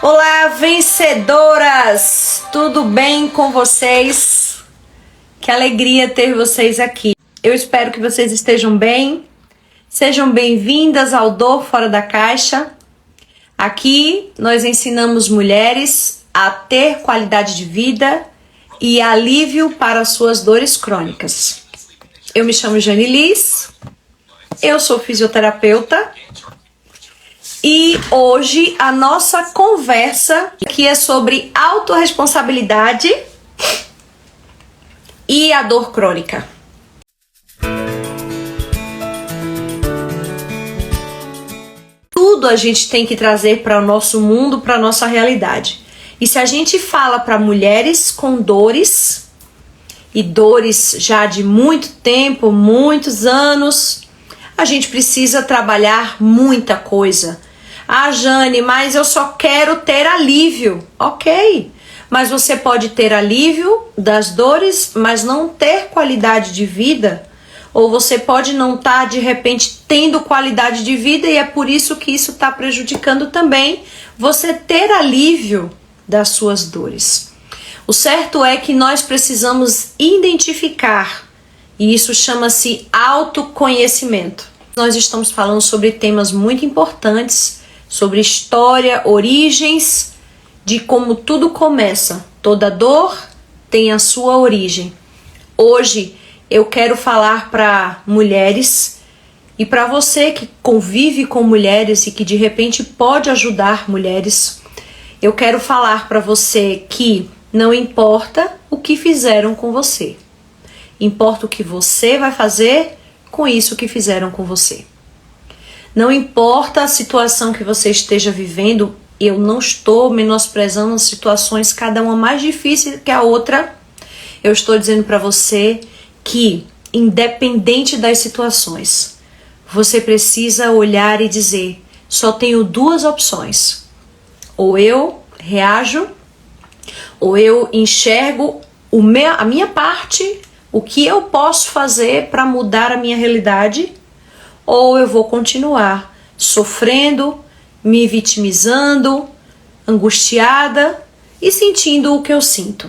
Olá, vencedoras! Tudo bem com vocês? Que alegria ter vocês aqui. Eu espero que vocês estejam bem. Sejam bem-vindas ao Dor Fora da Caixa. Aqui nós ensinamos mulheres a ter qualidade de vida e alívio para suas dores crônicas. Eu me chamo Jane Liz, eu sou fisioterapeuta. E hoje a nossa conversa aqui é sobre autorresponsabilidade e a dor crônica. Tudo a gente tem que trazer para o nosso mundo, para a nossa realidade. E se a gente fala para mulheres com dores, e dores já de muito tempo, muitos anos, a gente precisa trabalhar muita coisa. Ah, Jane, mas eu só quero ter alívio. Ok, mas você pode ter alívio das dores, mas não ter qualidade de vida. Ou você pode não estar, de repente, tendo qualidade de vida e é por isso que isso está prejudicando também você ter alívio das suas dores. O certo é que nós precisamos identificar, e isso chama-se autoconhecimento. Nós estamos falando sobre temas muito importantes, sobre história, origens, de como tudo começa. Toda dor tem a sua origem. Hoje eu quero falar para mulheres e para você que convive com mulheres e que de repente pode ajudar mulheres. Eu quero falar para você que não importa o que fizeram com você. Importa o que você vai fazer com isso que fizeram com você. Não importa a situação que você esteja vivendo, eu não estou menosprezando as situações, cada uma mais difícil que a outra. Eu estou dizendo para você que, independente das situações, você precisa olhar e dizer, só tenho duas opções. Ou eu reajo, ou eu enxergo a minha parte, o que eu posso fazer para mudar a minha realidade, ou eu vou continuar sofrendo, me vitimizando, angustiada e sentindo o que eu sinto.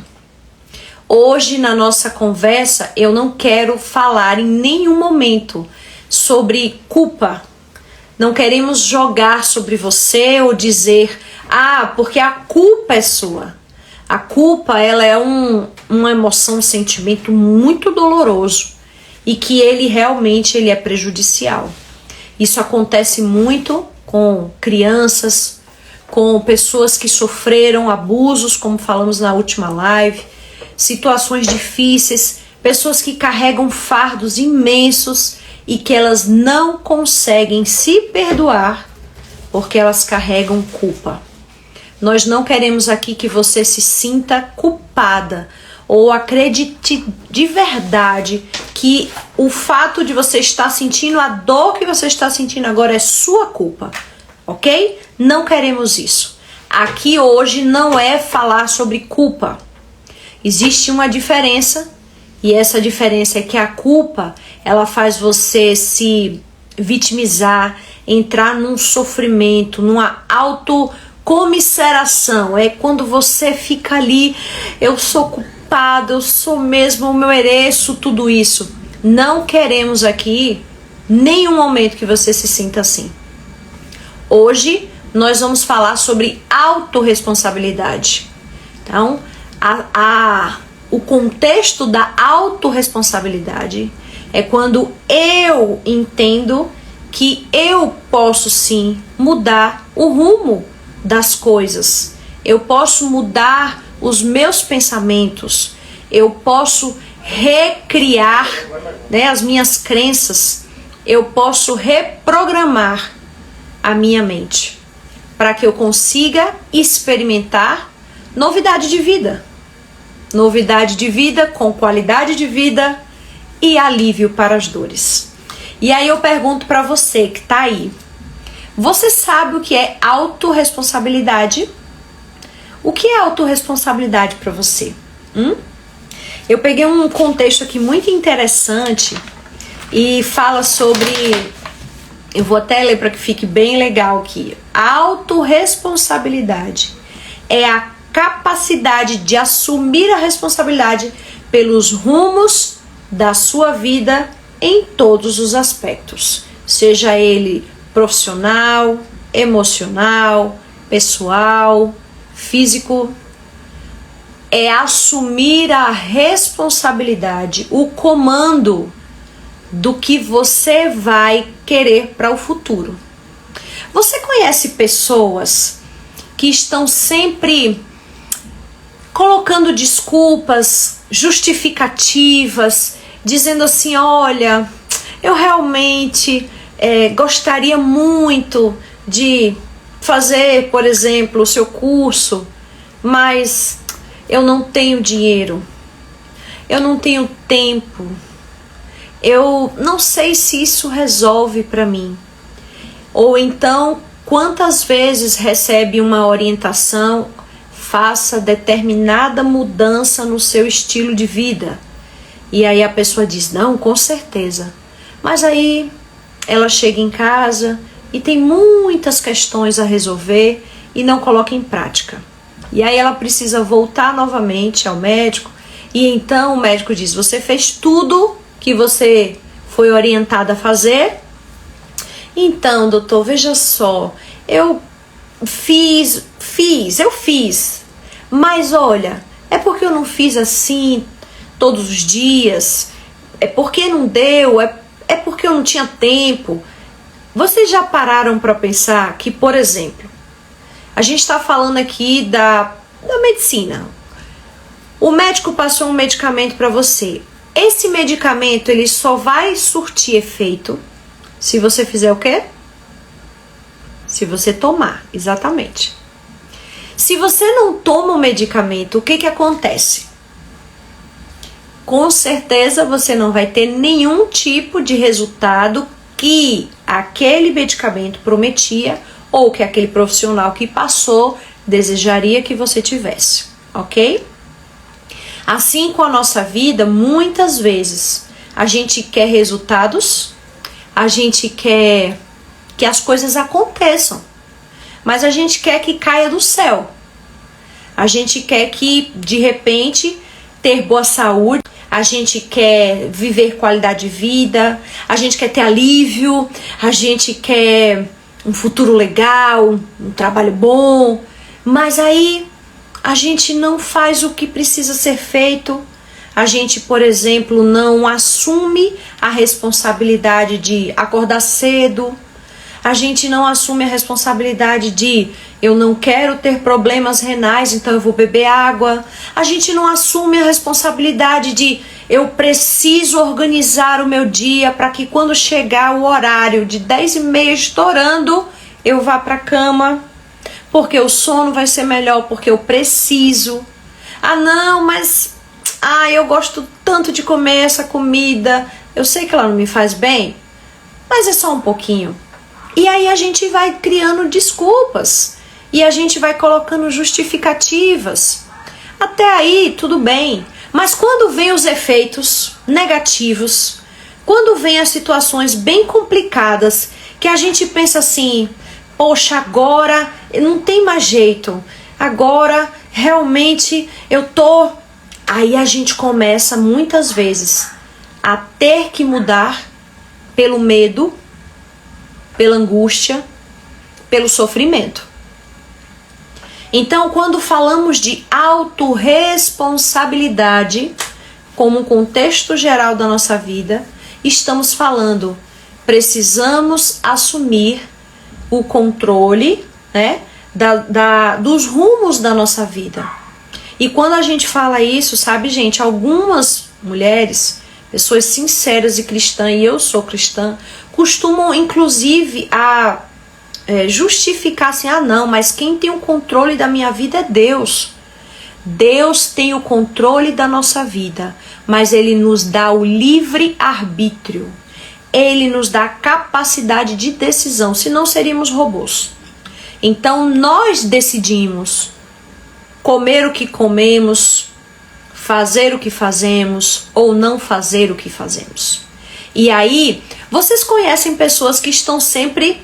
Hoje, na nossa conversa, eu não quero falar em nenhum momento sobre culpa. Não queremos jogar sobre você ou dizer, porque a culpa é sua. A culpa, ela é uma emoção, um sentimento muito doloroso. E que ele realmente é prejudicial. Isso acontece muito com crianças, com pessoas que sofreram abusos, como falamos na última live, situações difíceis, pessoas que carregam fardos imensos e que elas não conseguem se perdoar porque elas carregam culpa. Nós não queremos aqui que você se sinta culpada ou acredite de verdade que o fato de você estar sentindo a dor que você está sentindo agora é sua culpa, ok? Não queremos isso. Aqui hoje não é falar sobre culpa. Existe uma diferença e essa diferença é que a culpa, ela faz você se vitimizar, entrar num sofrimento, numa autocomiseração. É quando você fica ali, eu sou culpada, eu sou mesmo, eu mereço tudo isso. Não queremos aqui nenhum momento que você se sinta assim. Hoje nós vamos falar sobre autorresponsabilidade. Então, o contexto da autorresponsabilidade é quando eu entendo que eu posso sim mudar o rumo das coisas. Eu posso mudar os meus pensamentos, eu posso recriar, as minhas crenças, eu posso reprogramar a minha mente para que eu consiga experimentar novidade de vida com qualidade de vida e alívio para as dores. E aí eu pergunto para você que tá aí, você sabe o que é autorresponsabilidade? O que é autorresponsabilidade para você? Eu peguei um contexto aqui muito interessante e fala sobre, eu vou até ler para que fique bem legal aqui, autorresponsabilidade. é a capacidade de assumir a responsabilidade pelos rumos da sua vida em todos os aspectos, seja ele profissional, emocional, pessoal, físico. É assumir a responsabilidade, o comando do que você vai querer para o futuro. Você conhece pessoas que estão sempre colocando desculpas, justificativas, dizendo assim, olha, eu realmente gostaria muito de fazer, por exemplo, o seu curso, mas eu não tenho dinheiro, eu não tenho tempo, eu não sei se isso resolve para mim. Ou então, quantas vezes recebe uma orientação, faça determinada mudança no seu estilo de vida. E aí a pessoa diz, não, com certeza. Mas aí ela chega em casa e tem muitas questões a resolver e não coloca em prática. E aí ela precisa voltar novamente ao médico e então o médico diz, você fez tudo que você foi orientada a fazer? Então, doutor, veja só, eu fiz, mas olha, é porque eu não fiz assim todos os dias, é porque não deu, é porque eu não tinha tempo. Vocês já pararam para pensar que, por exemplo, a gente está falando aqui da medicina. O médico passou um medicamento para você. Esse medicamento ele só vai surtir efeito se você fizer o quê? Se você tomar, exatamente. Se você não toma o medicamento, o que que acontece? Com certeza você não vai ter nenhum tipo de resultado que aquele medicamento prometia ou que aquele profissional que passou desejaria que você tivesse, ok? Assim com a nossa vida, muitas vezes a gente quer resultados, a gente quer que as coisas aconteçam, mas a gente quer que caia do céu. A gente quer que, de repente, ter boa saúde, a gente quer viver qualidade de vida, a gente quer ter alívio, a gente quer um futuro legal, um trabalho bom, mas aí a gente não faz o que precisa ser feito. A gente, por exemplo, não assume a responsabilidade de acordar cedo. A gente não assume a responsabilidade de eu não quero ter problemas renais, então eu vou beber água. A gente não assume a responsabilidade de eu preciso organizar o meu dia para que quando chegar o horário de 10h30 estourando, eu vá para a cama, porque o sono vai ser melhor, porque eu preciso. Ah, não, mas eu gosto tanto de comer essa comida, eu sei que ela não me faz bem, mas é só um pouquinho. E aí a gente vai criando desculpas e a gente vai colocando justificativas. Até aí tudo bem, mas quando vem os efeitos negativos, quando vem as situações bem complicadas, que a gente pensa assim, poxa, agora não tem mais jeito, agora realmente eu tô... Aí a gente começa muitas vezes a ter que mudar pelo medo, pela angústia, pelo sofrimento. Então, quando falamos de autorresponsabilidade, como um contexto geral da nossa vida, estamos falando, precisamos assumir o controle, né, dos rumos da nossa vida. E quando a gente fala isso, sabe, gente, algumas mulheres, pessoas sinceras e cristãs, e eu sou cristã, costumam inclusive a justificar assim, não, mas quem tem o controle da minha vida é Deus. Deus tem o controle da nossa vida, mas Ele nos dá o livre arbítrio. Ele nos dá a capacidade de decisão, senão seríamos robôs. Então nós decidimos comer o que comemos, fazer o que fazemos ou não fazer o que fazemos. E aí, vocês conhecem pessoas que estão sempre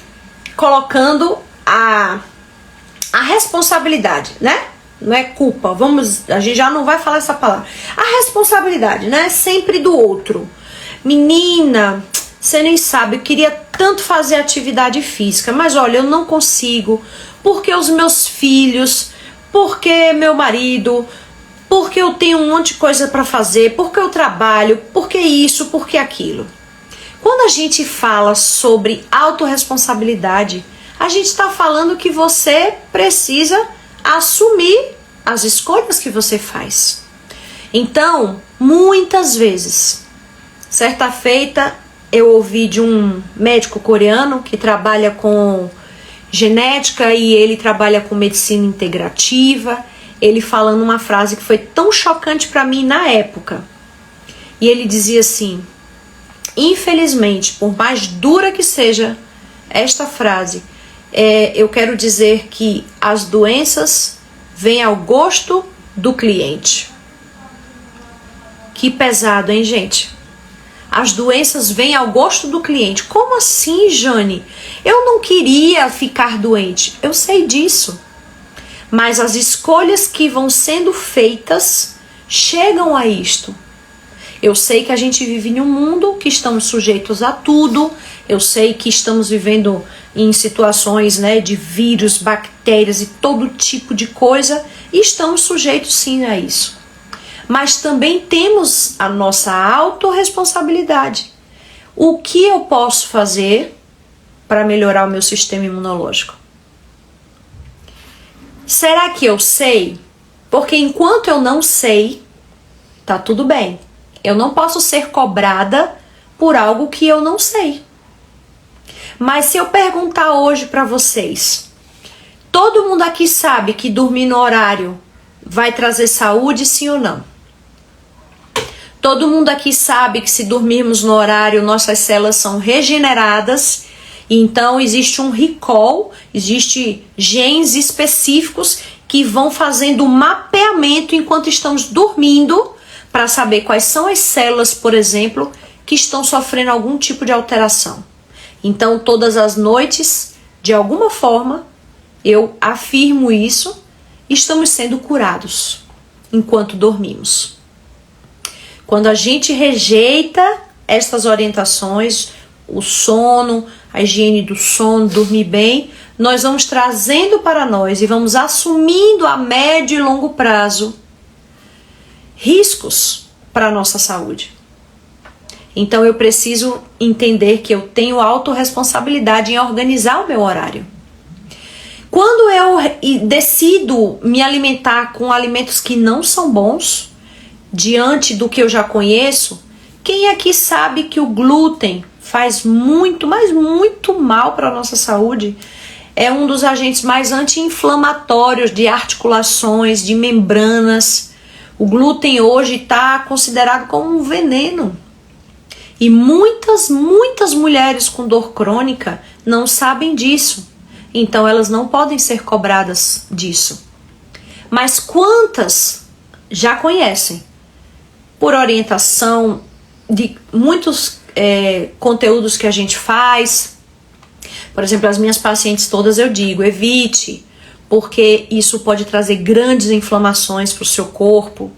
colocando a responsabilidade, né? não é culpa, a gente já não vai falar essa palavra. A responsabilidade, né? Sempre do outro. Menina, você nem sabe, eu queria tanto fazer atividade física, mas olha, eu não consigo, porque os meus filhos, porque meu marido, porque eu tenho um monte de coisa para fazer, porque eu trabalho, porque isso, porque aquilo. Quando a gente fala sobre autorresponsabilidade, a gente está falando que você precisa assumir as escolhas que você faz. Então, muitas vezes, certa feita, eu ouvi de um médico coreano que trabalha com genética e ele trabalha com medicina integrativa, ele falando uma frase que foi tão chocante para mim na época. E ele dizia assim: infelizmente, por mais dura que seja esta frase, eu quero dizer que as doenças vêm ao gosto do cliente. Que pesado, hein, gente? As doenças vêm ao gosto do cliente. Como assim, Jane? Eu não queria ficar doente. Eu sei disso. Mas as escolhas que vão sendo feitas chegam a isto. Eu sei que a gente vive em um mundo que estamos sujeitos a tudo. Eu sei que estamos vivendo em situações, né, de vírus, bactérias e todo tipo de coisa. E estamos sujeitos sim a isso. Mas também temos a nossa autorresponsabilidade. O que eu posso fazer para melhorar o meu sistema imunológico? Será que eu sei? Porque enquanto eu não sei, tá tudo bem. Eu não posso ser cobrada por algo que eu não sei. Mas se eu perguntar hoje para vocês, todo mundo aqui sabe que dormir no horário vai trazer saúde, sim ou não? Todo mundo aqui sabe que se dormirmos no horário, nossas células são regeneradas, e então existe um recall, existe genes específicos que vão fazendo um mapeamento enquanto estamos dormindo para saber quais são as células, por exemplo, que estão sofrendo algum tipo de alteração. Então, todas as noites, de alguma forma, eu afirmo isso, estamos sendo curados enquanto dormimos. Quando a gente rejeita estas orientações, o sono, a higiene do sono, dormir bem, nós vamos trazendo para nós e vamos assumindo a médio e longo prazo riscos para a nossa saúde. Então eu preciso entender que eu tenho autorresponsabilidade em organizar o meu horário. Quando eu decido me alimentar com alimentos que não são bons, diante do que eu já conheço, quem aqui sabe que o glúten faz muito, mas muito mal para a nossa saúde? É um dos agentes mais anti-inflamatórios de articulações, de membranas. O glúten hoje está considerado como um veneno. E muitas mulheres com dor crônica não sabem disso. Então elas não podem ser cobradas disso. Mas quantas já conhecem? Por orientação de muitos conteúdos que a gente faz. Por exemplo, as minhas pacientes todas eu digo, evite, porque isso pode trazer grandes inflamações para o seu corpo.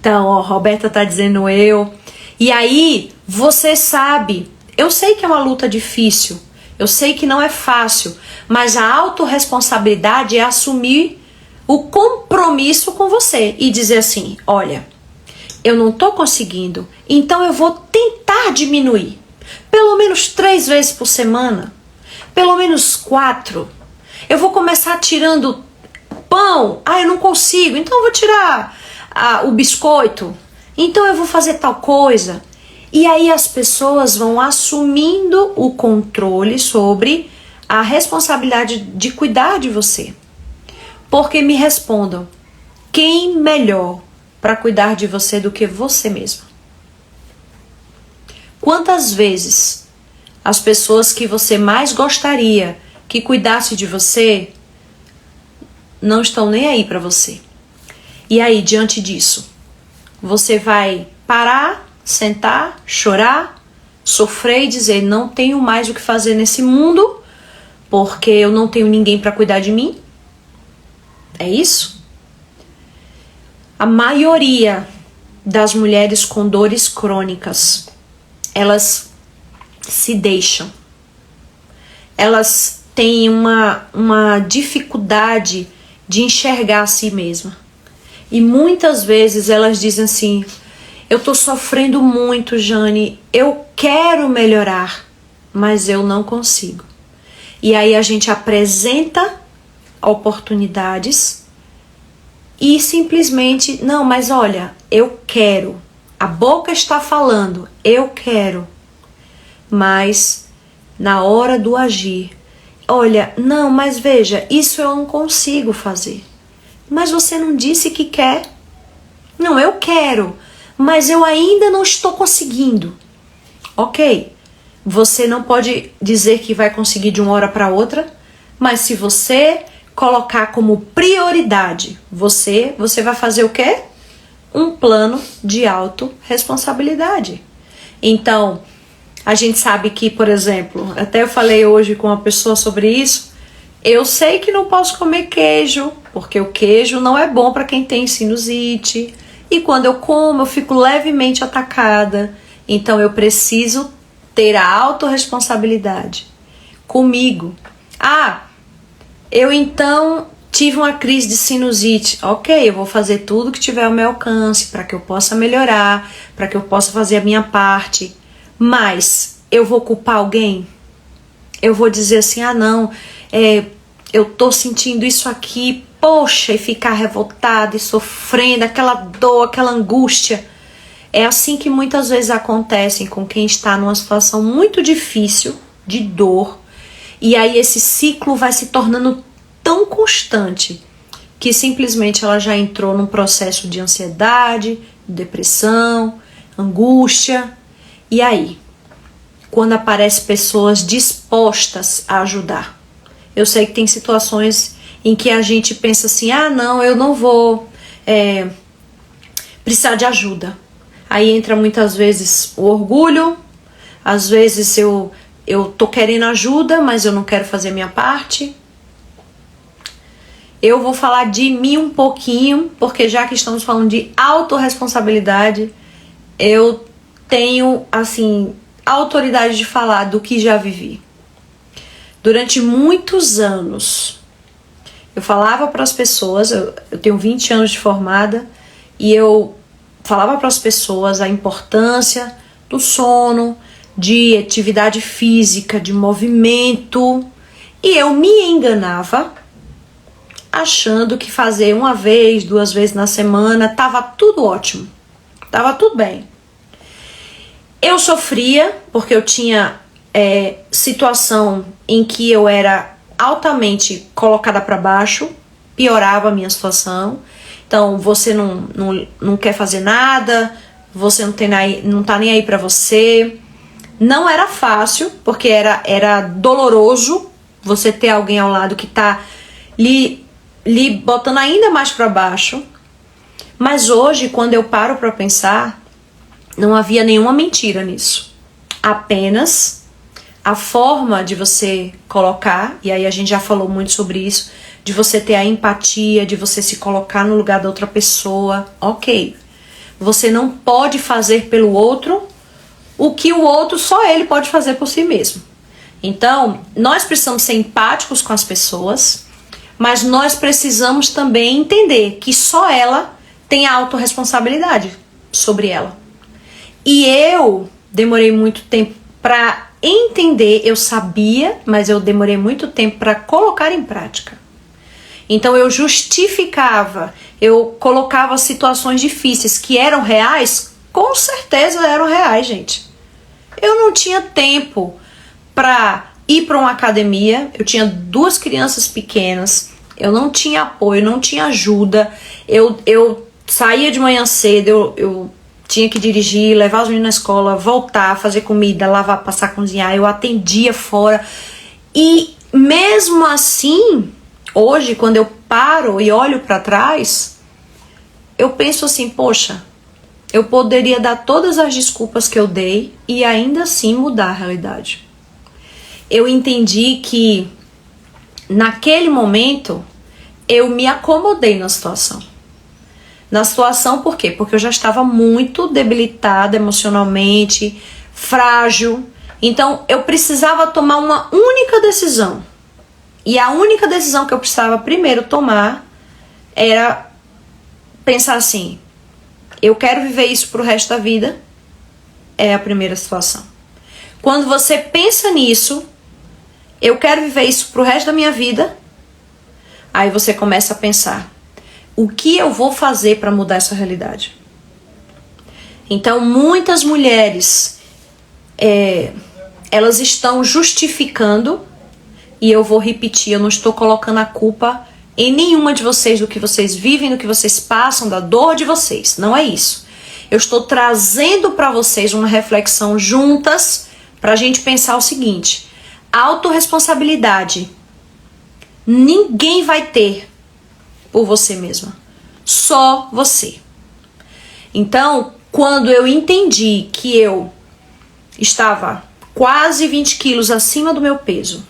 Então, ó, Roberta está dizendo eu. E aí, você sabe, eu sei que é uma luta difícil, eu sei que não é fácil, mas a autorresponsabilidade é assumir o compromisso com você e dizer assim, olha, eu não estou conseguindo, então eu vou tentar diminuir. Pelo menos 3 vezes por semana, pelo menos 4. Eu vou começar tirando pão, eu não consigo, então eu vou tirar o biscoito, então eu vou fazer tal coisa. E aí as pessoas vão assumindo o controle sobre a responsabilidade de cuidar de você. Porque me respondam, quem melhor para cuidar de você do que você mesma? Quantas vezes as pessoas que você mais gostaria que cuidasse de você não estão nem aí para você? E aí, diante disso, você vai parar, sentar, chorar, sofrer e dizer, não tenho mais o que fazer nesse mundo, porque eu não tenho ninguém para cuidar de mim? É isso? A maioria das mulheres com dores crônicas, elas se deixam. Elas têm uma dificuldade de enxergar a si mesma. E muitas vezes elas dizem assim: eu tô sofrendo muito, Jane, eu quero melhorar, mas eu não consigo. E aí a gente apresenta oportunidades e simplesmente, não, mas olha, eu quero. A boca está falando, eu quero. Mas na hora do agir, olha, não, mas veja, isso eu não consigo fazer. Mas você não disse que quer? Não, eu quero, mas eu ainda não estou conseguindo. Ok, você não pode dizer que vai conseguir de uma hora para outra, mas se você colocar como prioridade, você vai fazer o quê? Um plano de autorresponsabilidade. Então, a gente sabe que, por exemplo, até eu falei hoje com uma pessoa sobre isso, eu sei que não posso comer queijo, porque o queijo não é bom para quem tem sinusite, e quando eu como eu fico levemente atacada, então eu preciso ter a autorresponsabilidade comigo. Eu então tive uma crise de sinusite. Ok, eu vou fazer tudo que tiver ao meu alcance para que eu possa melhorar, para que eu possa fazer a minha parte. Mas eu vou culpar alguém? Eu vou dizer assim, não, eu tô sentindo isso aqui, poxa, e ficar revoltada e sofrendo, aquela dor, aquela angústia. É assim que muitas vezes acontece com quem está numa situação muito difícil, de dor, e aí esse ciclo vai se tornando tão constante que simplesmente ela já entrou num processo de ansiedade, depressão, angústia. E aí, quando aparecem pessoas dispostas a ajudar? Eu sei que tem situações em que a gente pensa assim, não, eu não vou precisar de ajuda. Aí entra muitas vezes o orgulho, às vezes eu tô querendo ajuda, mas eu não quero fazer minha parte. Eu vou falar de mim um pouquinho, porque já que estamos falando de autorresponsabilidade, eu tenho, assim, a autoridade de falar do que já vivi. Durante muitos anos, eu falava para as pessoas, eu tenho 20 anos de formada, e eu falava para as pessoas a importância do sono, de atividade física, de movimento, e eu me enganava achando que fazer uma vez, 2 vezes na semana tava tudo ótimo, tava tudo bem. Eu sofria porque eu tinha situação em que eu era altamente colocada para baixo, piorava a minha situação. Então você não quer fazer nada, você não tá nem aí para você. Não era fácil, porque era doloroso você ter alguém ao lado que tá lhe botando ainda mais para baixo. Mas hoje, quando eu paro para pensar, não havia nenhuma mentira nisso. Apenas a forma de você colocar, e aí a gente já falou muito sobre isso, de você ter a empatia, de você se colocar no lugar da outra pessoa. Ok, você não pode fazer pelo outro o que o outro, só ele pode fazer por si mesmo. Então, nós precisamos ser empáticos com as pessoas, mas nós precisamos também entender que só ela tem a autorresponsabilidade sobre ela. E eu demorei muito tempo para entender, eu sabia, mas eu demorei muito tempo para colocar em prática. Então eu justificava, eu colocava situações difíceis que eram reais, com certeza eram reais, gente. Eu não tinha tempo para ir para uma academia, eu tinha 2 crianças pequenas, eu não tinha apoio, não tinha ajuda, eu saía de manhã cedo, eu tinha que dirigir, levar os meninos na escola, voltar, fazer comida, lavar, passar, cozinhar, eu atendia fora. E mesmo assim, hoje, quando eu paro e olho para trás, eu penso assim, poxa, eu poderia dar todas as desculpas que eu dei e ainda assim mudar a realidade. Eu entendi que naquele momento eu me acomodei na situação. na situação, por quê? Porque eu já estava muito debilitada emocionalmente, frágil. Então eu precisava tomar uma única decisão. E a única decisão que eu precisava primeiro tomar era pensar assim: eu quero viver isso pro resto da vida. É a primeira situação. Quando você pensa nisso, eu quero viver isso pro resto da minha vida, aí você começa a pensar: o que eu vou fazer para mudar essa realidade? Então, muitas mulheres, elas estão justificando, e eu vou repetir, eu não estou colocando a culpa em nenhuma de vocês do que vocês vivem, do que vocês passam, da dor de vocês. Não é isso. Eu estou trazendo para vocês uma reflexão juntas para a gente pensar o seguinte: autorresponsabilidade ninguém vai ter por você mesma. Só você. Então, quando eu entendi que eu estava quase 20 quilos acima do meu peso,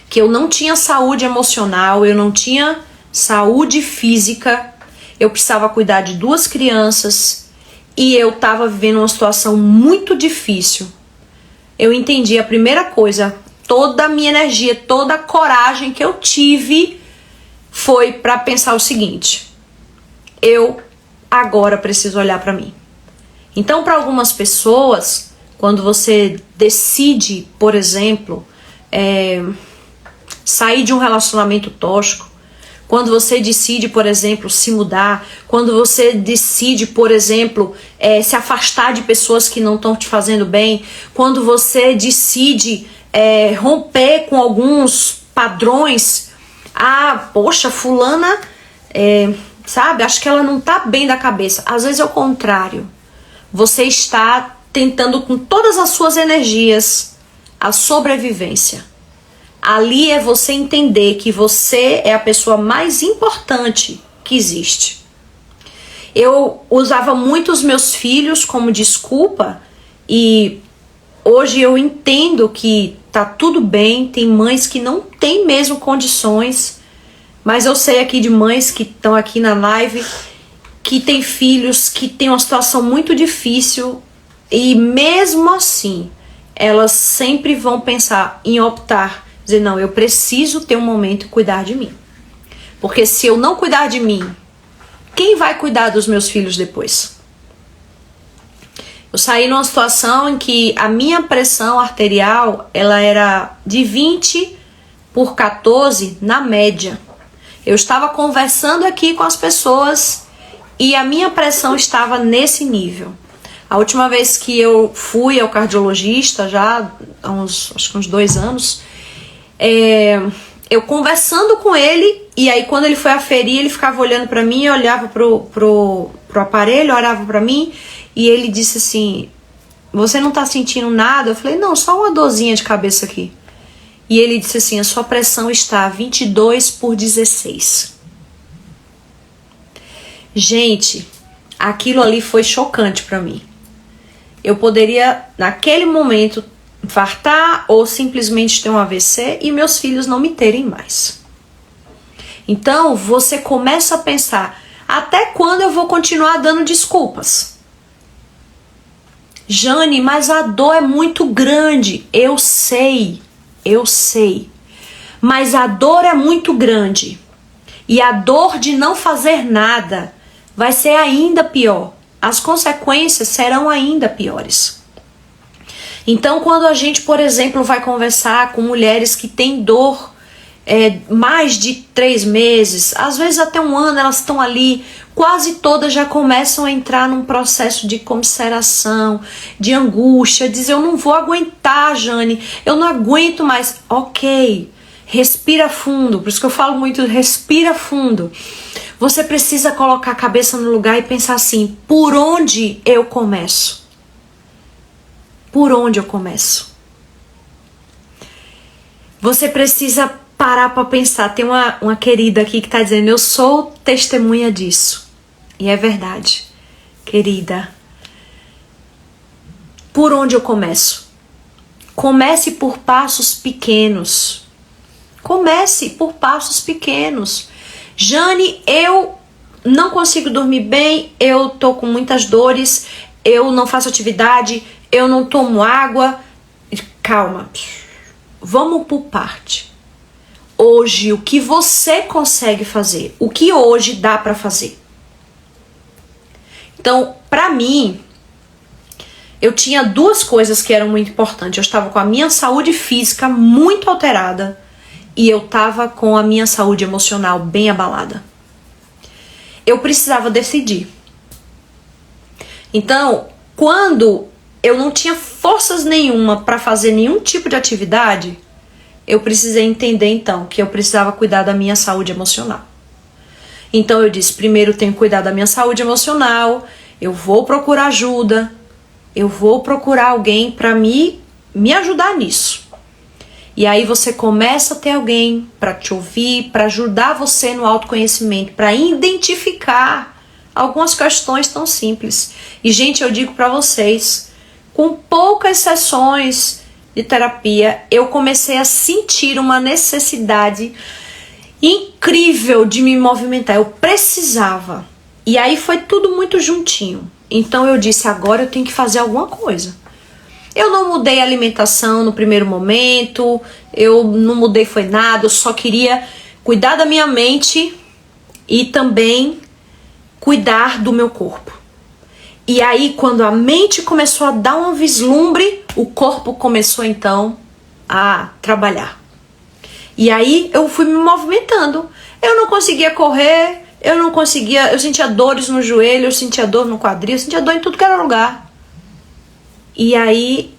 que eu não tinha saúde emocional, eu não tinha saúde física, eu precisava cuidar de 2 crianças e eu estava vivendo uma situação muito difícil, eu entendi a primeira coisa, toda a minha energia, toda a coragem que eu tive foi para pensar o seguinte: eu agora preciso olhar para mim. Então, para algumas pessoas, quando você decide, por exemplo, sair de um relacionamento tóxico, quando você decide, por exemplo, se mudar, quando você decide, por exemplo, se afastar de pessoas que não estão te fazendo bem, quando você decide romper com alguns padrões, poxa, fulana, sabe, acho que ela não tá bem da cabeça. Às vezes é o contrário. Você está tentando com todas as suas energias a sobrevivência. Ali é você entender que você é a pessoa mais importante que existe. Eu usava muito os meus filhos como desculpa e hoje eu entendo que tá tudo bem, tem mães que não têm mesmo condições, mas eu sei aqui de mães que estão aqui na live, que têm filhos, que têm uma situação muito difícil e mesmo assim, elas sempre vão pensar em optar, dizer, não, eu preciso ter um momento e cuidar de mim. Porque se eu não cuidar de mim, quem vai cuidar dos meus filhos depois? Eu saí numa situação em que a minha pressão arterial, ela era de 20/14 na média. Eu estava conversando aqui com as pessoas e a minha pressão estava nesse nível. A última vez que eu fui ao cardiologista, já há acho que uns 2 anos, eu conversando com ele, e aí quando ele foi aferir, ele ficava olhando pra mim, olhava pro aparelho, olhava pra mim, e ele disse assim: você não tá sentindo nada? Eu falei: não, só uma dorzinha de cabeça aqui. E ele disse assim: a sua pressão está 22/16. Gente, aquilo ali foi chocante pra mim. Eu poderia, naquele momento, infartar ou simplesmente ter um AVC e meus filhos não me terem mais. Então, você começa a pensar: até quando eu vou continuar dando desculpas? Jane, mas a dor é muito grande. Eu sei. Mas a dor é muito grande. E a dor de não fazer nada vai ser ainda pior. As consequências serão ainda piores. Então, quando a gente, por exemplo, vai conversar com mulheres que têm dor mais de 3 meses, às vezes até 1 ano, elas estão ali, quase todas já começam a entrar num processo de comiseração, de angústia, dizer: eu não vou aguentar, Jane, eu não aguento mais. Ok, respira fundo, por isso que eu falo muito, respira fundo. Você precisa colocar a cabeça no lugar e pensar assim: por onde eu começo? Por onde eu começo? Você precisa parar para pensar. Tem uma querida aqui que está dizendo: eu sou testemunha disso. E é verdade, querida. Por onde eu começo? Comece por passos pequenos. Comece por passos pequenos. Jane, eu não consigo dormir bem, eu tô com muitas dores, eu não faço atividade, eu não tomo água. Calma, vamos por parte. Hoje, o que você consegue fazer? O que hoje dá para fazer? Então, para mim, eu tinha duas coisas que eram muito importantes. Eu estava com a minha saúde física muito alterada e eu estava com a minha saúde emocional bem abalada. Eu precisava decidir. Então, quando eu não tinha forças nenhuma para fazer nenhum tipo de atividade, eu precisei entender então que eu precisava cuidar da minha saúde emocional. Então eu disse, primeiro eu tenho que cuidar da minha saúde emocional, eu vou procurar ajuda, eu vou procurar alguém para me ajudar nisso. E aí você começa a ter alguém para te ouvir, para ajudar você no autoconhecimento, para identificar algumas questões tão simples. E gente, eu digo para vocês, com poucas sessões de terapia, eu comecei a sentir uma necessidade incrível de me movimentar. Eu precisava. E aí foi tudo muito juntinho. Então eu disse, agora eu tenho que fazer alguma coisa. Eu não mudei a alimentação no primeiro momento, eu não mudei foi nada, eu só queria cuidar da minha mente e também cuidar do meu corpo. E aí, quando a mente começou a dar um vislumbre, o corpo começou então a trabalhar. E aí eu fui me movimentando. Eu não conseguia correr, eu sentia dores no joelho, eu sentia dor no quadril, eu sentia dor em tudo que era lugar. E aí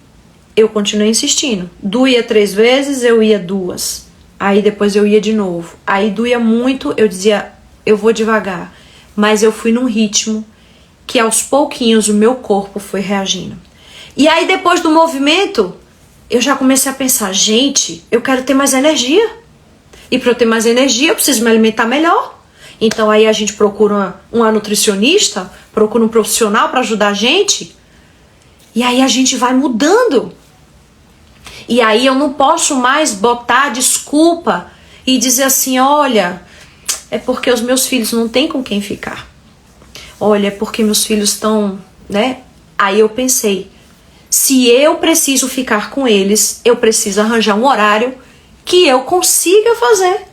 eu continuei insistindo. Doía 3 vezes, eu ia 2. Aí depois eu ia de novo. Aí doía muito, eu dizia, eu vou devagar. Mas eu fui num ritmo que aos pouquinhos o meu corpo foi reagindo. E aí depois do movimento, eu já comecei a pensar, gente, eu quero ter mais energia. E para eu ter mais energia, eu preciso me alimentar melhor. Então aí a gente procura uma nutricionista, procura um profissional para ajudar a gente. E aí a gente vai mudando. E aí eu não posso mais botar desculpa e dizer assim, olha, é porque os meus filhos não têm com quem ficar. Olha, é porque meus filhos estão, né? Aí eu pensei, se eu preciso ficar com eles, eu preciso arranjar um horário que eu consiga fazer.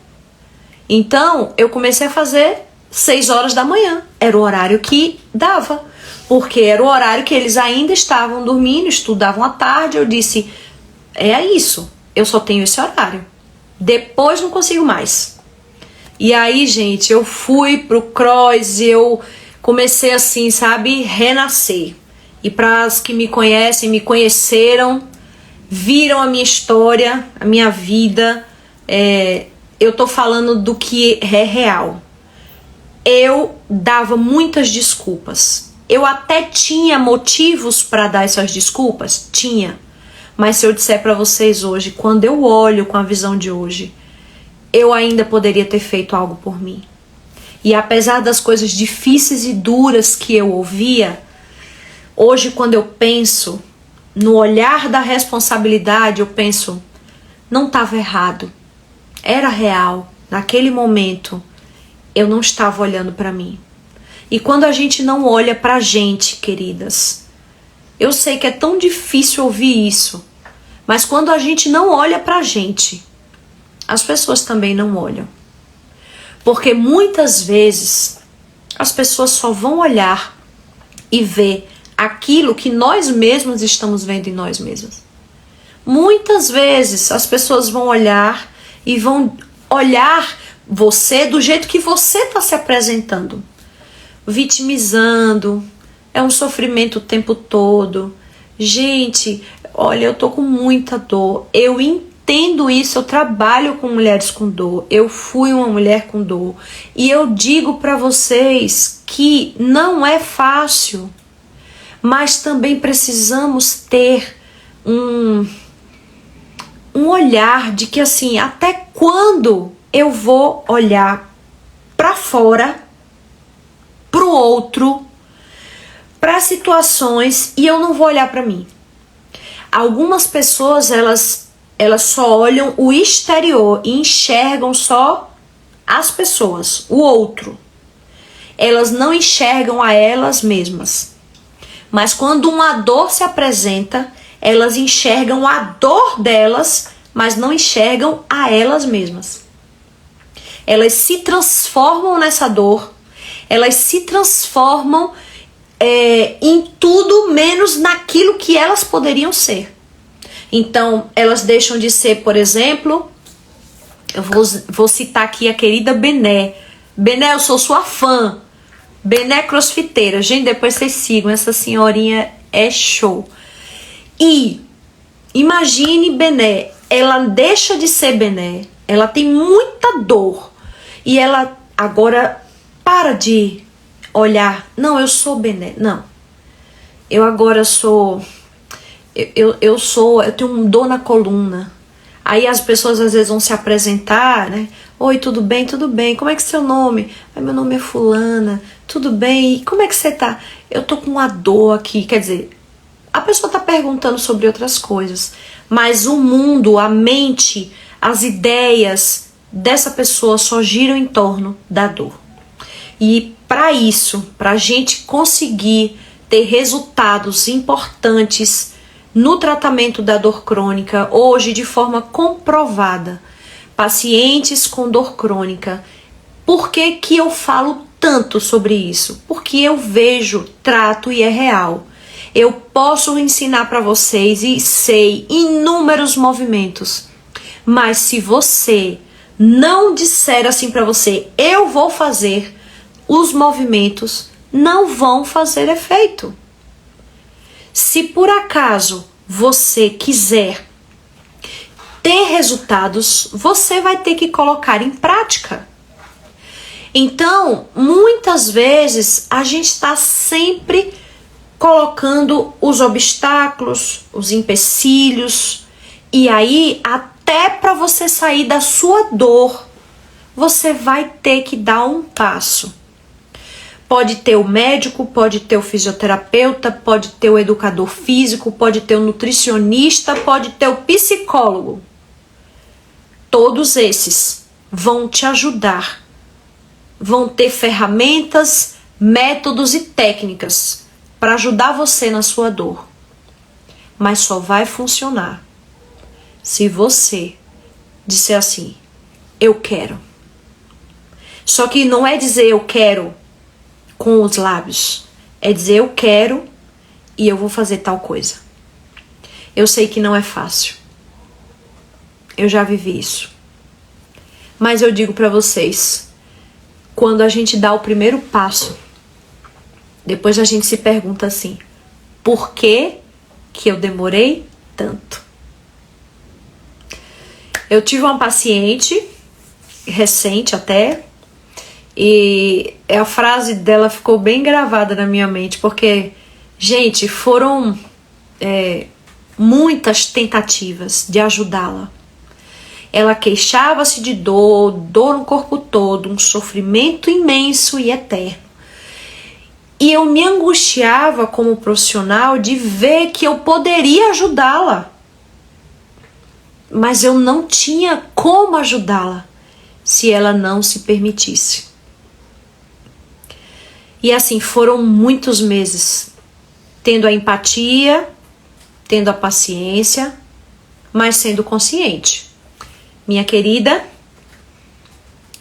Então, eu comecei a fazer 6 horas da manhã. Era o horário que dava. Porque era o horário que eles ainda estavam dormindo, estudavam à tarde. Eu disse, é isso, eu só tenho esse horário. Depois não consigo mais. E aí, gente, eu fui pro cross e eu comecei assim, sabe, renascer. E para as que me conhecem, me conheceram, viram a minha história, a minha vida, eu tô falando do que é real. Eu dava muitas desculpas. Eu até tinha motivos para dar essas desculpas? Tinha. Mas se eu disser para vocês hoje, quando eu olho com a visão de hoje, eu ainda poderia ter feito algo por mim. E apesar das coisas difíceis e duras que eu ouvia, hoje quando eu penso no olhar da responsabilidade, eu penso, não estava errado, era real. Naquele momento, eu não estava olhando para mim. E quando a gente não olha pra gente, queridas, eu sei que é tão difícil ouvir isso, mas quando a gente não olha pra gente, as pessoas também não olham. Porque muitas vezes as pessoas só vão olhar e ver aquilo que nós mesmos estamos vendo em nós mesmos. Muitas vezes as pessoas vão olhar e vão olhar você do jeito que você está se apresentando. Vitimizando, é um sofrimento o tempo todo. Gente, olha, eu tô com muita dor. Eu entendo isso, eu trabalho com mulheres com dor. Eu fui uma mulher com dor. E eu digo para vocês que não é fácil. Mas também precisamos ter um olhar de que assim, até quando eu vou olhar para fora, pro outro, para situações e eu não vou olhar para mim. Algumas pessoas, elas só olham o exterior e enxergam só as pessoas, o outro. elas não enxergam a elas mesmas. Mas quando uma dor se apresenta, elas enxergam a dor delas, mas não enxergam a elas mesmas. Elas se transformam nessa dor, elas se transformam em tudo menos naquilo que elas poderiam ser. Então, elas deixam de ser, por exemplo, eu vou citar aqui a querida Bené. Bené, eu sou sua fã. Bené crossfiteira. Gente, depois vocês sigam, essa senhorinha é show. E imagine Bené, ela deixa de ser Bené, ela tem muita dor e ela agora para de olhar, não, eu sou Bené, não, eu agora sou, eu tenho dor na coluna. Aí as pessoas às vezes vão se apresentar, né? Oi, tudo bem? Tudo bem. Como é que é seu nome? Meu nome é fulana. Tudo bem? E como é que você tá? Eu tô com uma dor aqui. Quer dizer, a pessoa tá perguntando sobre outras coisas. Mas o mundo, a mente, as ideias dessa pessoa só giram em torno da dor. E para isso, pra gente conseguir ter resultados importantes no tratamento da dor crônica, hoje de forma comprovada, pacientes com dor crônica. Por que que eu falo tanto sobre isso? Porque eu vejo, trato e é real. Eu posso ensinar para vocês e sei inúmeros movimentos, mas se você não disser assim para você, eu vou fazer, os movimentos não vão fazer efeito. Se por acaso você quiser ter resultados, você vai ter que colocar em prática. Então, muitas vezes, a gente está sempre colocando os obstáculos, os empecilhos, e aí, até para você sair da sua dor, você vai ter que dar um passo. Pode ter o médico, pode ter o fisioterapeuta, pode ter o educador físico, pode ter o nutricionista, pode ter o psicólogo. Todos esses vão te ajudar. Vão ter ferramentas, métodos e técnicas para ajudar você na sua dor. Mas só vai funcionar se você disser assim, eu quero. Só que não é dizer eu quero com os lábios, é dizer eu quero e eu vou fazer tal coisa. Eu sei que não é fácil, eu já vivi isso, mas eu digo para vocês, quando a gente dá o primeiro passo, depois a gente se pergunta assim, por que que eu demorei tanto? Eu tive uma paciente recente até, e a frase dela ficou bem gravada na minha mente, porque, gente, foram muitas tentativas de ajudá-la. Ela queixava-se de dor no corpo todo, um sofrimento imenso e eterno. E eu me angustiava como profissional de ver que eu poderia ajudá-la, mas eu não tinha como ajudá-la se ela não se permitisse. E assim, foram muitos meses, tendo a empatia, tendo a paciência, mas sendo consciente. Minha querida,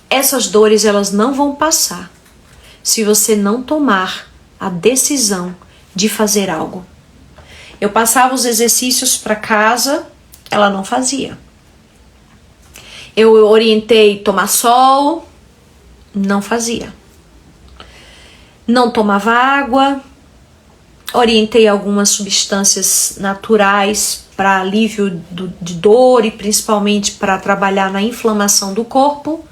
essas dores elas não vão passar se você não tomar a decisão de fazer algo. Eu passava os exercícios para casa, ela não fazia. Eu orientei tomar sol, não fazia. Não tomava água, orientei algumas substâncias naturais para alívio de dor e principalmente para trabalhar na inflamação do corpo.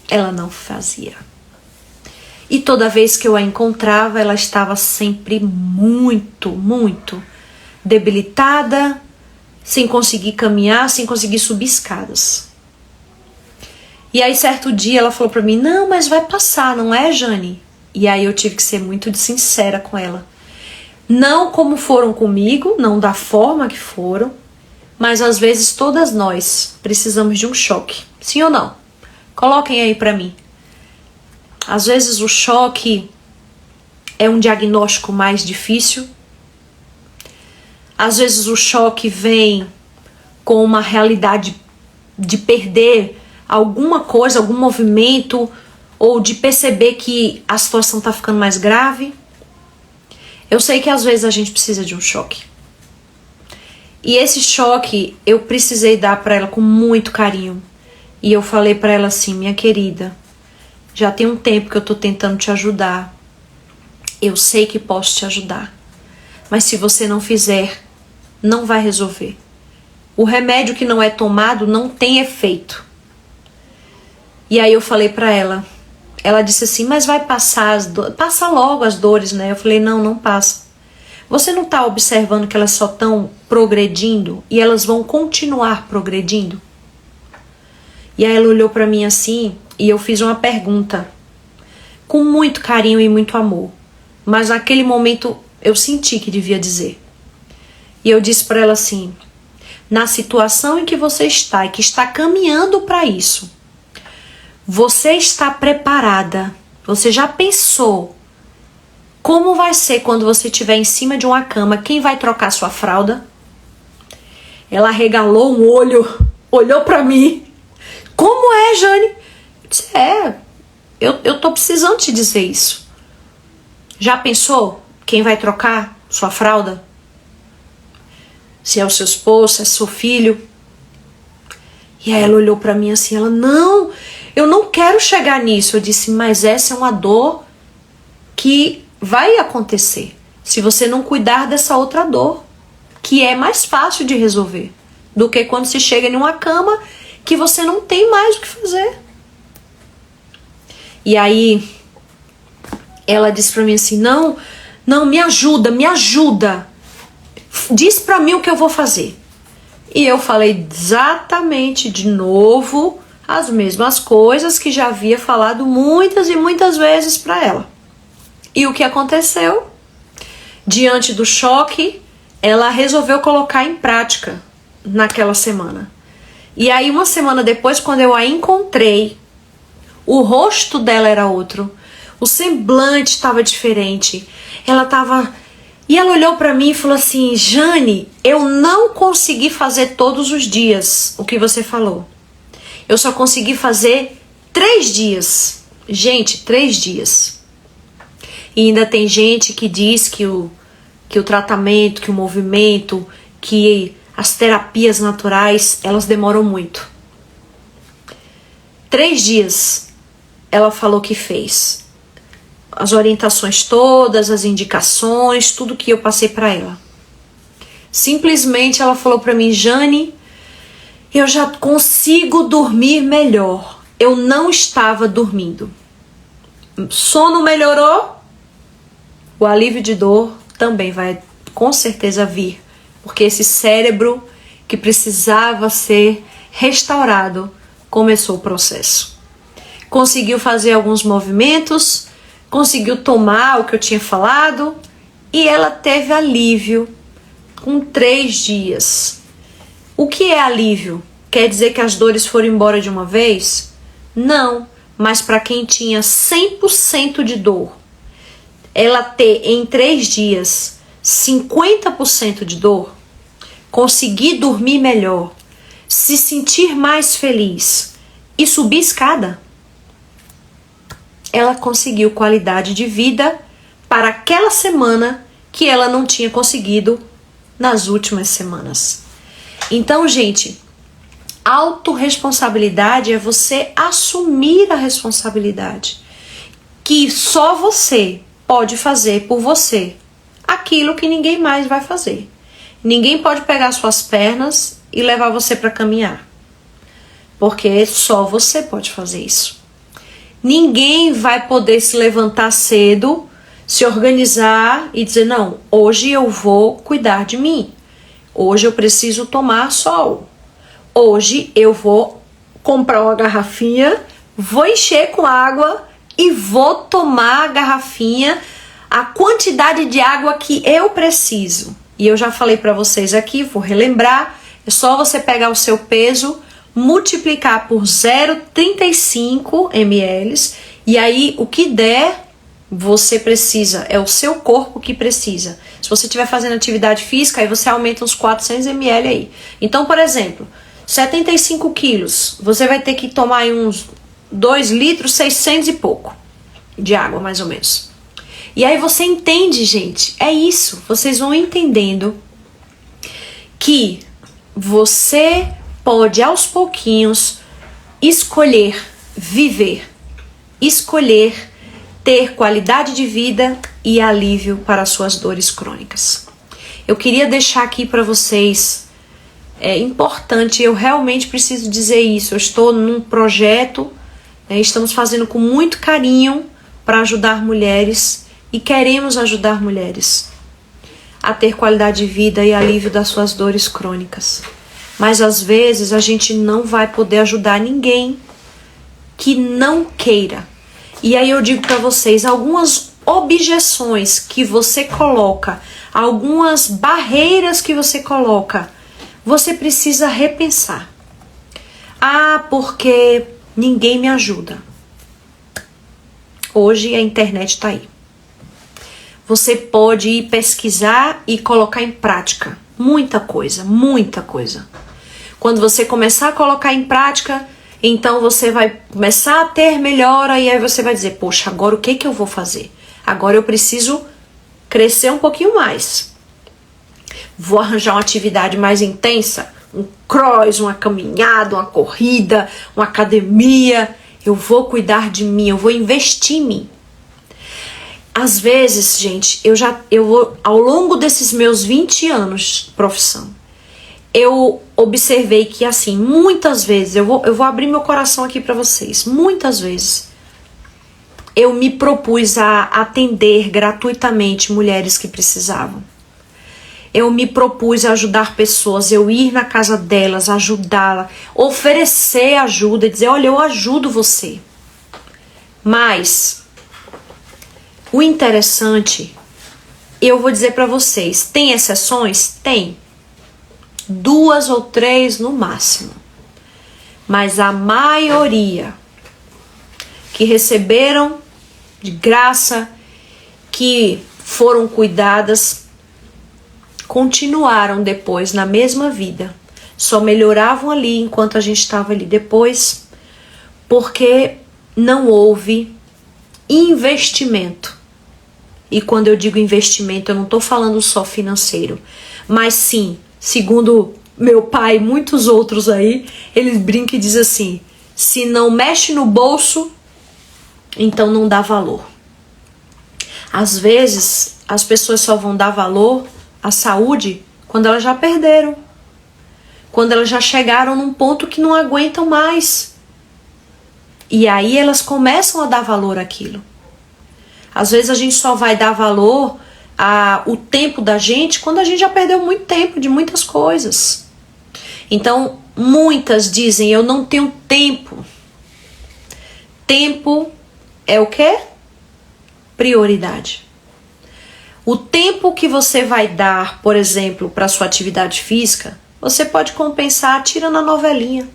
Ela não fazia. E toda vez que eu a encontrava, ela estava sempre muito debilitada, sem conseguir caminhar, sem conseguir subir escadas. E aí certo dia ela falou pra mim, não, mas vai passar, não é, Jane? E aí eu tive que ser muito sincera com ela. Não como foram comigo, não da forma que foram, mas às vezes todas nós precisamos de um choque. Sim ou não? Coloquem aí pra mim. Às vezes o choque é um diagnóstico mais difícil. Às vezes o choque vem com uma realidade de perder alguma coisa, algum movimento, ou de perceber que a situação está ficando mais grave. Eu sei que às vezes a gente precisa de um choque. E esse choque eu precisei dar para ela com muito carinho. E eu falei para ela assim: minha querida, já tem um tempo que eu tô tentando te ajudar. Eu sei que posso te ajudar. Mas se você não fizer, não vai resolver. O remédio que não é tomado não tem efeito. E aí eu falei para ela. Ela disse assim: mas vai passar as dores. Passa logo as dores, né? Eu falei: não, não passa. Você não tá observando que elas só estão progredindo e elas vão continuar progredindo? E aí ela olhou para mim assim e eu fiz uma pergunta com muito carinho e muito amor. Mas naquele momento eu senti que devia dizer. E eu disse para ela assim: na situação em que você está e que está caminhando para isso, você está preparada? Você já pensou como vai ser quando você estiver em cima de uma cama? Quem vai trocar sua fralda? Ela regalou um olho, olhou para mim. Como é, Jane? Eu disse: eu tô precisando te dizer isso. Já pensou quem vai trocar sua fralda? Se é o seu esposo, se é seu filho. E aí ela olhou pra mim assim, ela: não, eu não quero chegar nisso. Eu disse: mas essa é uma dor que vai acontecer se você não cuidar dessa outra dor, que é mais fácil de resolver do que quando se chega em uma cama que você não tem mais o que fazer. E aí ela disse pra mim assim: não, me ajuda, diz pra mim o que eu vou fazer. E eu falei exatamente de novo as mesmas coisas que já havia falado muitas e muitas vezes pra ela. E o que aconteceu? Diante do choque, ela resolveu colocar em prática naquela semana. E aí uma semana depois, quando eu a encontrei, o rosto dela era outro, o semblante estava diferente. E ela olhou para mim e falou assim: Jane, eu não consegui fazer todos os dias o que você falou. Eu só consegui fazer 3 dias. Gente, 3 dias. E ainda tem gente que diz que o tratamento, que o movimento, que as terapias naturais, elas demoram muito. 3 dias ela falou que fez. As orientações todas, as indicações, tudo que eu passei para ela. Simplesmente ela falou para mim: Jane, eu já consigo dormir melhor. Eu não estava dormindo. Sono melhorou? O alívio de dor também vai com certeza vir, porque esse cérebro que precisava ser restaurado começou o processo. Conseguiu fazer alguns movimentos, conseguiu tomar o que eu tinha falado e ela teve alívio com 3 dias. O que é alívio? Quer dizer que as dores foram embora de uma vez? Não, mas para quem tinha 100% de dor, ela ter em 3 dias 50% de dor, conseguir dormir melhor, se sentir mais feliz e subir escada, ela conseguiu qualidade de vida para aquela semana que ela não tinha conseguido nas últimas semanas. Então, gente, autorresponsabilidade é você assumir a responsabilidade que só você pode fazer por você aquilo que ninguém mais vai fazer. Ninguém pode pegar suas pernas e levar você para caminhar, porque só você pode fazer isso. Ninguém vai poder se levantar cedo, se organizar e dizer: não, hoje eu vou cuidar de mim, hoje eu preciso tomar sol, hoje eu vou comprar uma garrafinha, vou encher com água e vou tomar a garrafinha, a quantidade de água que eu preciso. E eu já falei para vocês aqui, vou relembrar: é só você pegar o seu peso, multiplicar por 0,35 ml, e aí o que der, você precisa, é o seu corpo que precisa. Se você estiver fazendo atividade física, aí você aumenta uns 400 ml aí. Então, por exemplo, 75 quilos, você vai ter que tomar aí uns 2 litros, 600 e pouco de água, mais ou menos. E aí você entende, gente, é isso. Vocês vão entendendo que você pode, aos pouquinhos, escolher viver, escolher ter qualidade de vida e alívio para as suas dores crônicas. Eu queria deixar aqui para vocês, é importante, eu realmente preciso dizer isso. Eu estou num projeto, estamos fazendo com muito carinho para ajudar mulheres e queremos ajudar mulheres a ter qualidade de vida e alívio das suas dores crônicas. Mas às vezes a gente não vai poder ajudar ninguém que não queira. E aí eu digo para vocês, algumas objeções que você coloca, algumas barreiras que você coloca, você precisa repensar. Ah, porque ninguém me ajuda. Hoje a internet está aí. Você pode ir pesquisar e colocar em prática muita coisa, muita coisa. Quando você começar a colocar em prática, então você vai começar a ter melhora e aí você vai dizer, poxa, agora o que eu vou fazer? Agora eu preciso crescer um pouquinho mais. Vou arranjar uma atividade mais intensa, um cross, uma caminhada, uma corrida, uma academia. Eu vou cuidar de mim, eu vou investir em mim. Às vezes, gente, eu vou, ao longo desses meus 20 anos de profissão, eu observei que, assim, muitas vezes, eu vou abrir meu coração aqui para vocês, muitas vezes, eu me propus a atender gratuitamente mulheres que precisavam. Eu me propus a ajudar pessoas, eu ir na casa delas, ajudá-la, oferecer ajuda e dizer, olha, eu ajudo você. Mas o interessante, eu vou dizer para vocês, tem exceções? Tem. 2 ou 3 no máximo. Mas a maioria que receberam de graça, que foram cuidadas, continuaram depois na mesma vida. Só melhoravam ali enquanto a gente estava ali depois, porque não houve investimento. E quando eu digo investimento, eu não estou falando só financeiro, mas sim, segundo meu pai e muitos outros aí, eles brincam e dizem assim, se não mexe no bolso, então não dá valor. Às vezes, as pessoas só vão dar valor à saúde quando elas já perderam. Quando elas já chegaram num ponto que não aguentam mais. E aí elas começam a dar valor àquilo. Às vezes a gente só vai dar valor ao tempo da gente quando a gente já perdeu muito tempo de muitas coisas. Então, muitas dizem, eu não tenho tempo. Tempo é o quê? Prioridade. O tempo que você vai dar, por exemplo, para sua atividade física, você pode compensar tirando a novelinha.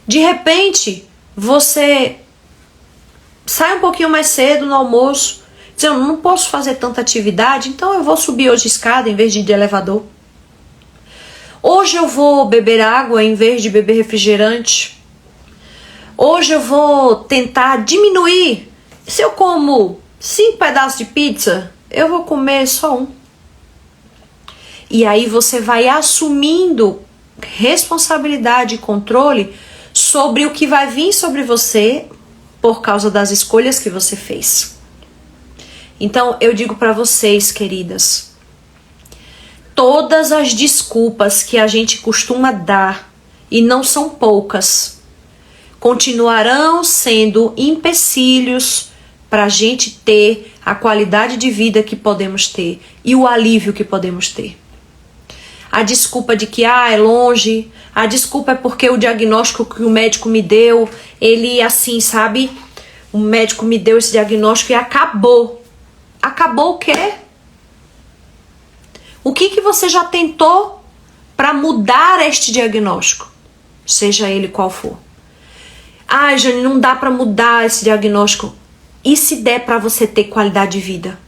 De repente, você sai um pouquinho mais cedo no almoço, dizendo, não posso fazer tanta atividade, então eu vou subir hoje escada em vez de elevador. Hoje eu vou beber água em vez de beber refrigerante. Hoje eu vou tentar diminuir. Se eu como 5 pedaços de pizza, eu vou comer só um. E aí você vai assumindo responsabilidade e controle sobre o que vai vir sobre você por causa das escolhas que você fez. Então eu digo para vocês, queridas, todas as desculpas que a gente costuma dar, e não são poucas, continuarão sendo empecilhos para a gente ter a qualidade de vida que podemos ter e o alívio que podemos ter. A desculpa de que é longe, a desculpa é porque o diagnóstico que o médico me deu, ele assim, sabe? O médico me deu esse diagnóstico e acabou. Acabou o quê? O que você já tentou para mudar este diagnóstico? seja ele qual for. Ah, Jane, não dá para mudar esse diagnóstico. E se der para você ter qualidade de vida?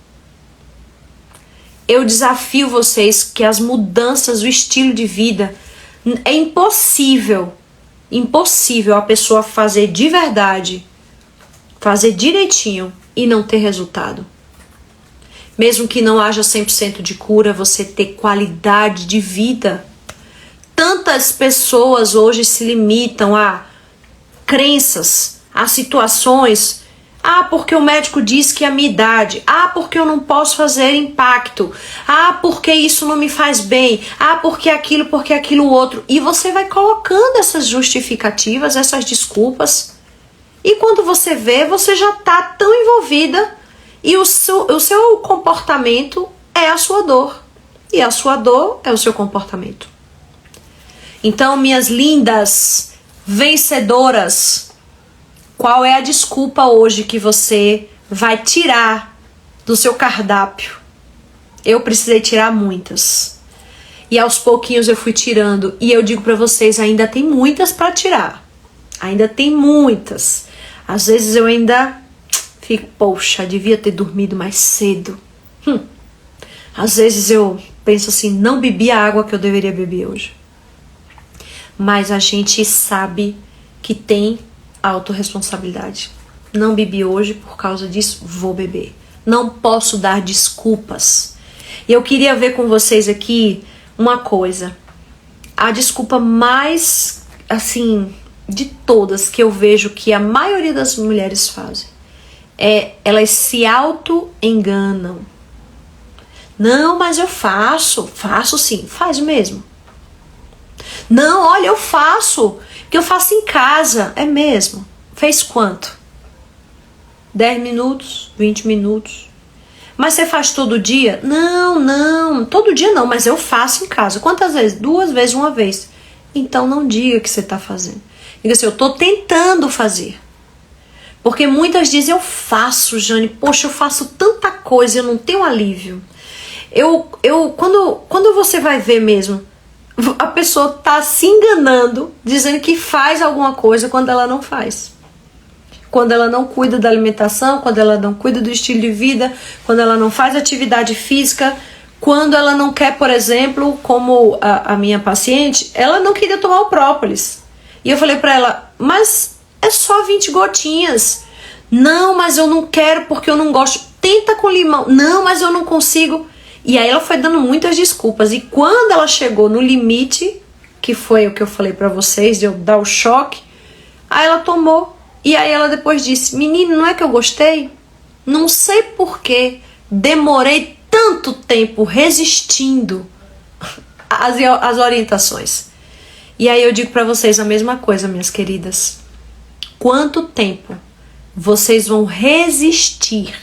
Eu desafio vocês que as mudanças do estilo de vida é impossível a pessoa fazer de verdade, fazer direitinho e não ter resultado. Mesmo que não haja 100% de cura, você ter qualidade de vida. Tantas pessoas hoje se limitam a crenças, a situações. Ah, porque o médico diz que é a minha idade. Ah, porque eu não posso fazer impacto. Ah, porque isso não me faz bem. Ah, porque aquilo outro. E você vai colocando essas justificativas, essas desculpas. E quando você vê, você já está tão envolvida e o seu comportamento é a sua dor. E a sua dor é o seu comportamento. Então, minhas lindas vencedoras, qual é a desculpa hoje que você vai tirar do seu cardápio? Eu precisei tirar muitas. E aos pouquinhos eu fui tirando. E eu digo pra vocês, ainda tem muitas pra tirar. Ainda tem muitas. Às vezes eu ainda fico, poxa, devia ter dormido mais cedo. Às vezes eu penso assim, não bebi a água que eu deveria beber hoje. Mas a gente sabe que tem autorresponsabilidade. Não bebi hoje por causa disso, vou beber. Não posso dar desculpas. E eu queria ver com vocês aqui uma coisa. A desculpa mais, assim, de todas que eu vejo que a maioria das mulheres fazem é elas se auto-enganam. Não, mas eu faço sim, faz mesmo. Não, olha, eu faço, porque eu faço em casa, é mesmo. Fez quanto? 10 minutos, 20 minutos. Mas você faz todo dia? Não, todo dia não, mas eu faço em casa. Quantas vezes? 2 vezes, 1 vez. Então não diga que você está fazendo. Diga assim, eu estou tentando fazer. Porque muitas dizem, eu faço, Jane, poxa, eu faço tanta coisa, eu não tenho alívio. Quando você vai ver mesmo, a pessoa tá se enganando, dizendo que faz alguma coisa quando ela não faz. Quando ela não cuida da alimentação, quando ela não cuida do estilo de vida, quando ela não faz atividade física, quando ela não quer, por exemplo, como a minha paciente, ela não queria tomar o própolis. E eu falei pra ela, mas é só 20 gotinhas. Não, mas eu não quero porque eu não gosto. Tenta com limão. Não, mas eu não consigo. E aí ela foi dando muitas desculpas. E quando ela chegou no limite, que foi o que eu falei pra vocês, de eu dar o choque, aí ela tomou. E aí ela depois disse, menino, não é que eu gostei? Não sei porquê. Demorei tanto tempo resistindo às orientações. E aí eu digo pra vocês a mesma coisa, minhas queridas. Quanto tempo vocês vão resistir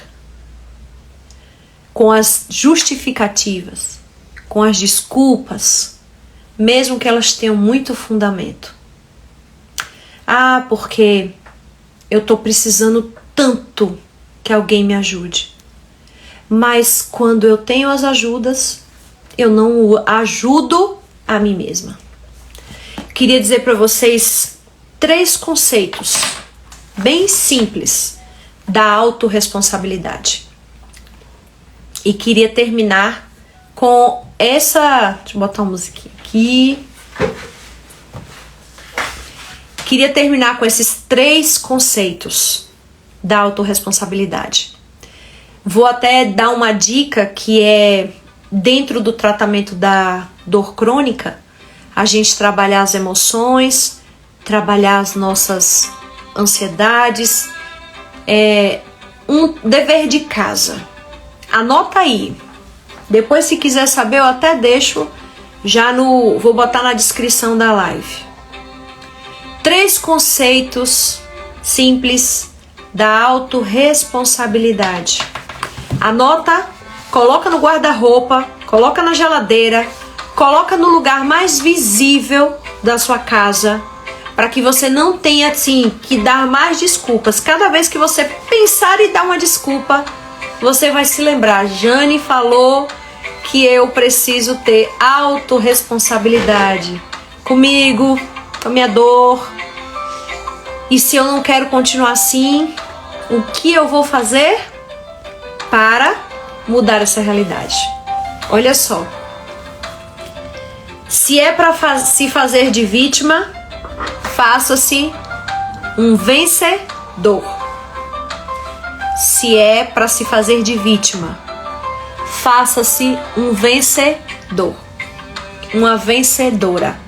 com as justificativas, com as desculpas, mesmo que elas tenham muito fundamento? Ah, porque eu tô precisando tanto que alguém me ajude. Mas quando eu tenho as ajudas, eu não ajudo a mim mesma. Queria dizer para vocês 3 conceitos bem simples da autorresponsabilidade. E queria terminar com essa... Deixa eu botar uma musiquinha aqui. Queria terminar com esses 3 conceitos da autorresponsabilidade. Vou até dar uma dica que é dentro do tratamento da dor crônica, a gente trabalhar as emoções, trabalhar as nossas ansiedades, um dever de casa. Anota aí. Depois, se quiser saber, eu até deixo vou botar na descrição da live. 3 conceitos simples da autorresponsabilidade. Anota, coloca no guarda-roupa, coloca na geladeira, coloca no lugar mais visível da sua casa, para que você não tenha assim que dar mais desculpas. Cada vez que você pensar e dar uma desculpa, você vai se lembrar, Jane falou que eu preciso ter autorresponsabilidade comigo, com a minha dor. E se eu não quero continuar assim, o que eu vou fazer para mudar essa realidade? Olha só. Se é para se fazer de vítima, faça-se um vencedor. Se é para se fazer de vítima, faça-se um vencedor. Uma vencedora.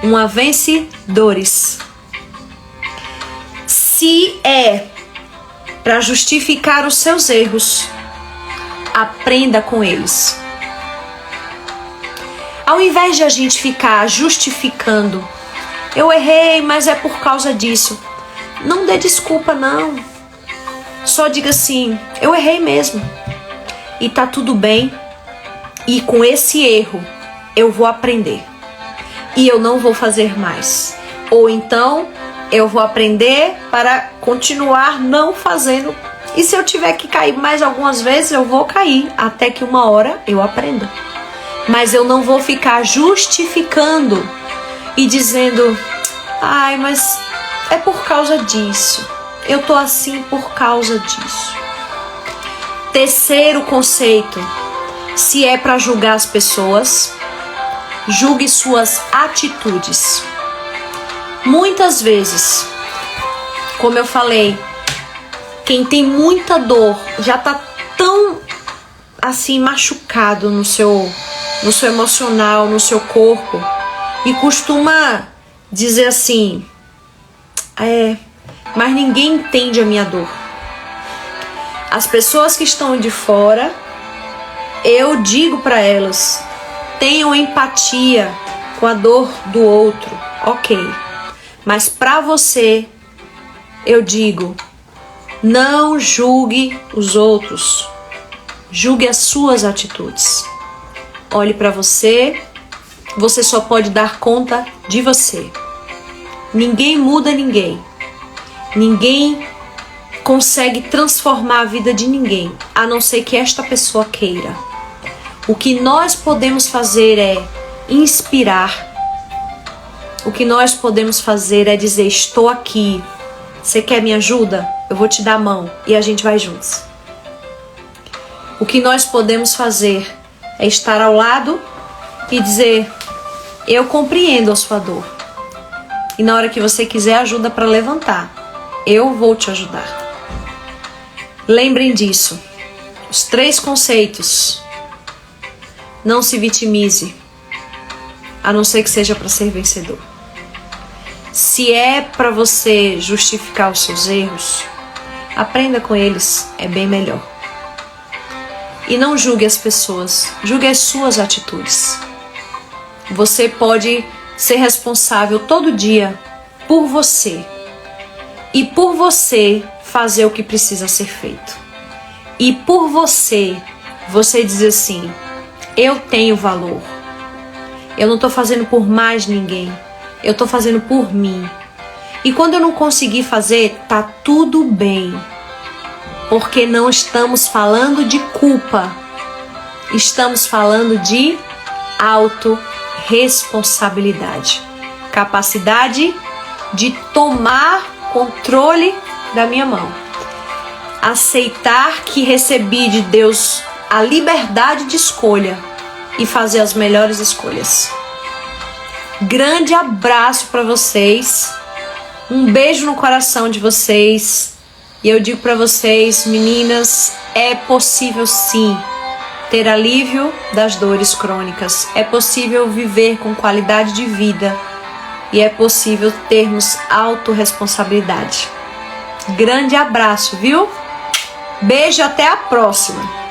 Uma vencedores. Se é para justificar os seus erros, aprenda com eles. Ao invés de a gente ficar justificando, eu errei, mas é por causa disso. Não dê desculpa, não. Só diga assim, eu errei mesmo. E tá tudo bem. E com esse erro, eu vou aprender. E eu não vou fazer mais. Ou então, eu vou aprender para continuar não fazendo. E se eu tiver que cair mais algumas vezes, eu vou cair. Até que uma hora eu aprenda. Mas eu não vou ficar justificando e dizendo, ai, mas é por causa disso. Eu tô assim por causa disso. Terceiro conceito, se é para julgar as pessoas, julgue suas atitudes. Muitas vezes, como eu falei, quem tem muita dor já tá tão assim machucado no seu emocional, no seu corpo, e costuma dizer assim, mas ninguém entende a minha dor. As pessoas que estão de fora, eu digo para elas, tenham empatia com a dor do outro, ok. Mas para você, eu digo, não julgue os outros, julgue as suas atitudes. Olhe para você, você só pode dar conta de você. Ninguém muda ninguém. Ninguém consegue transformar a vida de ninguém, a não ser que esta pessoa queira. O que nós podemos fazer é inspirar. O que nós podemos fazer é dizer, estou aqui. Você quer minha ajuda? Eu vou te dar a mão e a gente vai juntos. O que nós podemos fazer é estar ao lado e dizer, eu compreendo a sua dor. E na hora que você quiser ajuda para levantar, eu vou te ajudar. Lembrem disso. Os 3 conceitos. Não se vitimize, a não ser que seja para ser vencedor. Se é para você justificar os seus erros, aprenda com eles, é bem melhor. E não julgue as pessoas, julgue as suas atitudes. Você pode ser responsável todo dia por você. E por você fazer o que precisa ser feito. E por você diz assim, eu tenho valor. Eu não estou fazendo por mais ninguém. Eu estou fazendo por mim. E quando eu não conseguir fazer, tá tudo bem. Porque não estamos falando de culpa. Estamos falando de autorresponsabilidade. Capacidade de tomar controle da minha mão. Aceitar que recebi de Deus a liberdade de escolha e fazer as melhores escolhas. Grande abraço para vocês. Um beijo no coração de vocês. E eu digo para vocês, meninas, é possível sim ter alívio das dores crônicas. É possível viver com qualidade de vida. E é possível termos autorresponsabilidade. Grande abraço, viu? Beijo, até a próxima!